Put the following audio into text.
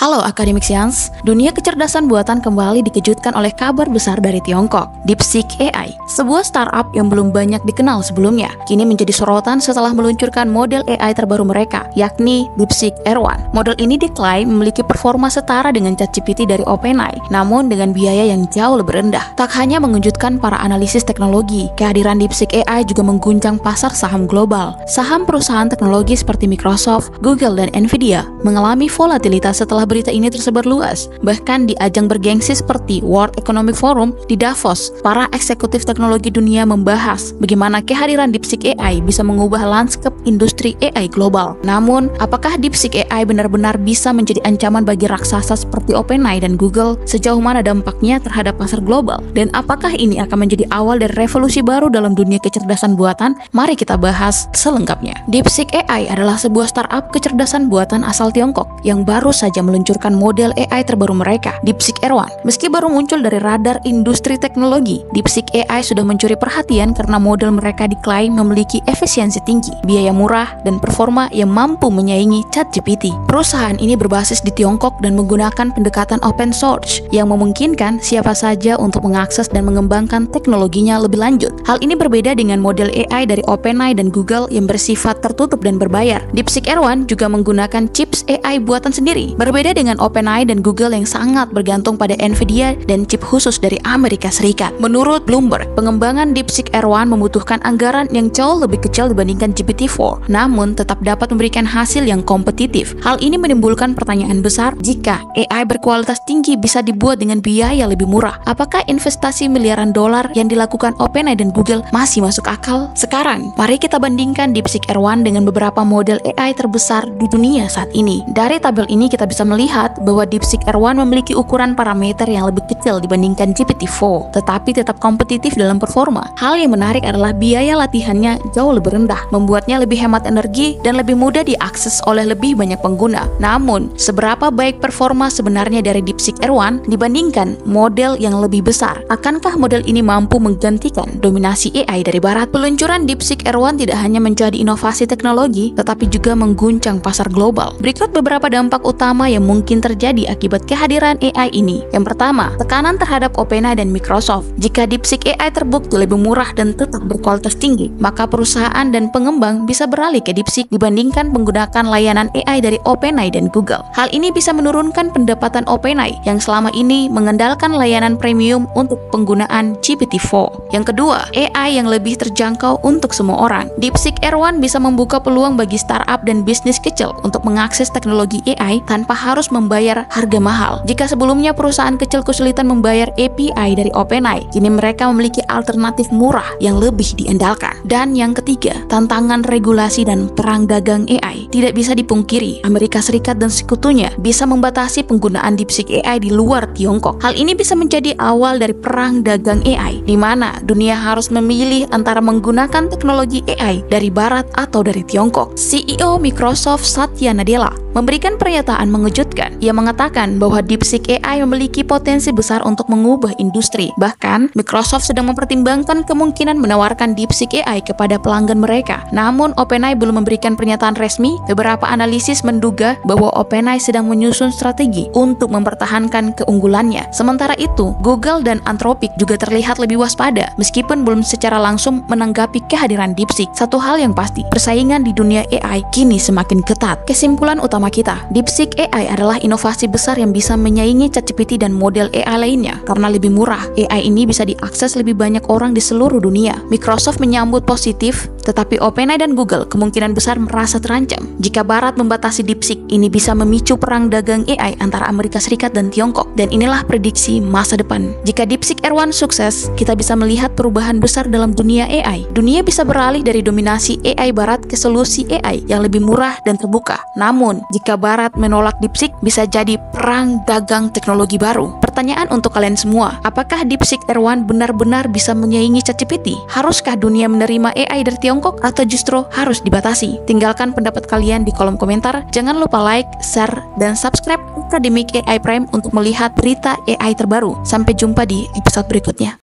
Halo Academicians, dunia kecerdasan buatan kembali dikejutkan oleh kabar besar dari Tiongkok, DeepSeek AI. Sebuah startup yang belum banyak dikenal sebelumnya, kini menjadi sorotan setelah meluncurkan model AI terbaru mereka, yakni DeepSeek R1. Model ini diklaim memiliki performa setara dengan ChatGPT dari OpenAI, namun dengan biaya yang jauh lebih rendah. Tak hanya mengejutkan para analisis teknologi, kehadiran DeepSeek AI juga mengguncang pasar saham global. Saham perusahaan teknologi seperti Microsoft, Google, dan Nvidia mengalami volatilitas setelah berita ini tersebar luas. Bahkan di ajang bergengsi seperti World Economic Forum di Davos, para eksekutif teknologi dunia membahas bagaimana kehadiran DeepSeek AI bisa mengubah lanskap industri AI global. Namun, apakah DeepSeek AI benar-benar bisa menjadi ancaman bagi raksasa seperti OpenAI dan Google? Sejauh mana dampaknya terhadap pasar global? Dan apakah ini akan menjadi awal dari revolusi baru dalam dunia kecerdasan buatan? Mari kita bahas selengkapnya. DeepSeek AI adalah sebuah startup kecerdasan buatan asal Tiongkok yang baru saja meluncurkan model AI terbaru mereka, DeepSeek R1. Meski baru muncul dari radar industri teknologi, DeepSeek AI sudah mencuri perhatian karena model mereka diklaim memiliki efisiensi tinggi, biaya murah, dan performa yang mampu menyaingi ChatGPT. Perusahaan ini berbasis di Tiongkok dan menggunakan pendekatan open source yang memungkinkan siapa saja untuk mengakses dan mengembangkan teknologinya lebih lanjut. Hal ini berbeda dengan model AI dari OpenAI dan Google yang bersifat tertutup dan berbayar. DeepSeek R1 juga menggunakan chips AI buatan sendiri. Berbeda dengan OpenAI dan Google yang sangat bergantung pada Nvidia dan chip khusus dari Amerika Serikat. Menurut Bloomberg, pengembangan DeepSeek R1 membutuhkan anggaran yang jauh lebih kecil dibandingkan GPT-4, namun tetap dapat memberikan hasil yang kompetitif. Hal ini menimbulkan pertanyaan besar, jika AI berkualitas tinggi bisa dibuat dengan biaya lebih murah, apakah investasi miliaran dolar yang dilakukan OpenAI dan Google masih masuk akal? Sekarang, mari kita bandingkan DeepSeek R1 dengan beberapa model AI terbesar di dunia saat ini. Dari tabel ini kita bisa melihat bahwa DeepSeek R1 memiliki ukuran parameter yang lebih kecil dibandingkan GPT-4, tetapi tetap kompetitif dalam performa. Hal yang menarik adalah biaya latihannya jauh lebih rendah, membuatnya lebih hemat energi dan lebih mudah diakses oleh lebih banyak pengguna. Namun, seberapa baik performa sebenarnya dari DeepSeek R1 dibandingkan model yang lebih besar? Akankah model ini mampu menggantikan dominasi AI dari barat? Peluncuran DeepSeek R1 tidak hanya menjadi inovasi teknologi, tetapi juga mengguncang pasar global. Berikut beberapa dampak utama yang mungkin terjadi akibat kehadiran AI ini. Yang pertama, tekanan terhadap OpenAI dan Microsoft. Jika DeepSeek AI terbukti lebih murah dan tetap berkualitas tinggi, maka perusahaan dan pengembang bisa beralih ke DeepSeek dibandingkan menggunakan layanan AI dari OpenAI dan Google. Hal ini bisa menurunkan pendapatan OpenAI yang selama ini mengandalkan layanan premium untuk penggunaan GPT-4. Yang kedua, AI yang lebih terjangkau untuk semua orang. DeepSeek R1 bisa membuka peluang bagi startup dan bisnis kecil untuk mengakses teknologi AI tanpa harus membayar harga mahal. Jika sebelumnya perusahaan kecil kesulitan membayar API dari OpenAI, kini mereka memiliki alternatif murah yang lebih diandalkan. Dan yang ketiga, tantangan regulasi dan perang dagang AI. Tidak bisa dipungkiri, Amerika Serikat dan sekutunya bisa membatasi penggunaan DeepSeek AI di luar Tiongkok. Hal ini bisa menjadi awal dari perang dagang AI, di mana dunia harus memilih antara menggunakan teknologi AI dari barat atau dari Tiongkok. CEO Microsoft Satya Nadella memberikan pernyataan mengejutkan. Ia mengatakan bahwa DeepSeek AI memiliki potensi besar untuk mengubah industri. Bahkan, Microsoft sedang mempertimbangkan kemungkinan menawarkan DeepSeek AI kepada pelanggan mereka. Namun, OpenAI belum memberikan pernyataan resmi. Beberapa analisis menduga bahwa OpenAI sedang menyusun strategi untuk mempertahankan keunggulannya. Sementara itu, Google dan Anthropic juga terlihat lebih waspada, meskipun belum secara langsung menanggapi kehadiran DeepSeek. Satu hal yang pasti, persaingan di dunia AI kini semakin ketat. Kesimpulan utama kita, DeepSeek AI adalah inovasi besar yang bisa menyaingi ChatGPT dan model AI lainnya. Karena lebih murah, AI ini bisa diakses lebih banyak orang di seluruh dunia. Microsoft menyambut positif, tetapi OpenAI dan Google kemungkinan besar merasa terancam. Jika Barat membatasi DeepSeek, ini bisa memicu perang dagang AI antara Amerika Serikat dan Tiongkok. Dan inilah prediksi masa depan. Jika DeepSeek R1 sukses, kita bisa melihat perubahan besar dalam dunia AI. Dunia bisa beralih dari dominasi AI Barat ke solusi AI yang lebih murah dan terbuka. Namun, jika Barat menolak DeepSeek, bisa jadi perang dagang teknologi baru. Pertanyaan untuk kalian semua, apakah DeepSeek R1 benar-benar bisa menyaingi ChatGPT? Haruskah dunia menerima AI dari Tiongkok atau justru harus dibatasi? Tinggalkan pendapat kalian di kolom komentar. Jangan lupa like, share, dan subscribe Academic AI Prime untuk melihat berita AI terbaru. Sampai jumpa di episode berikutnya.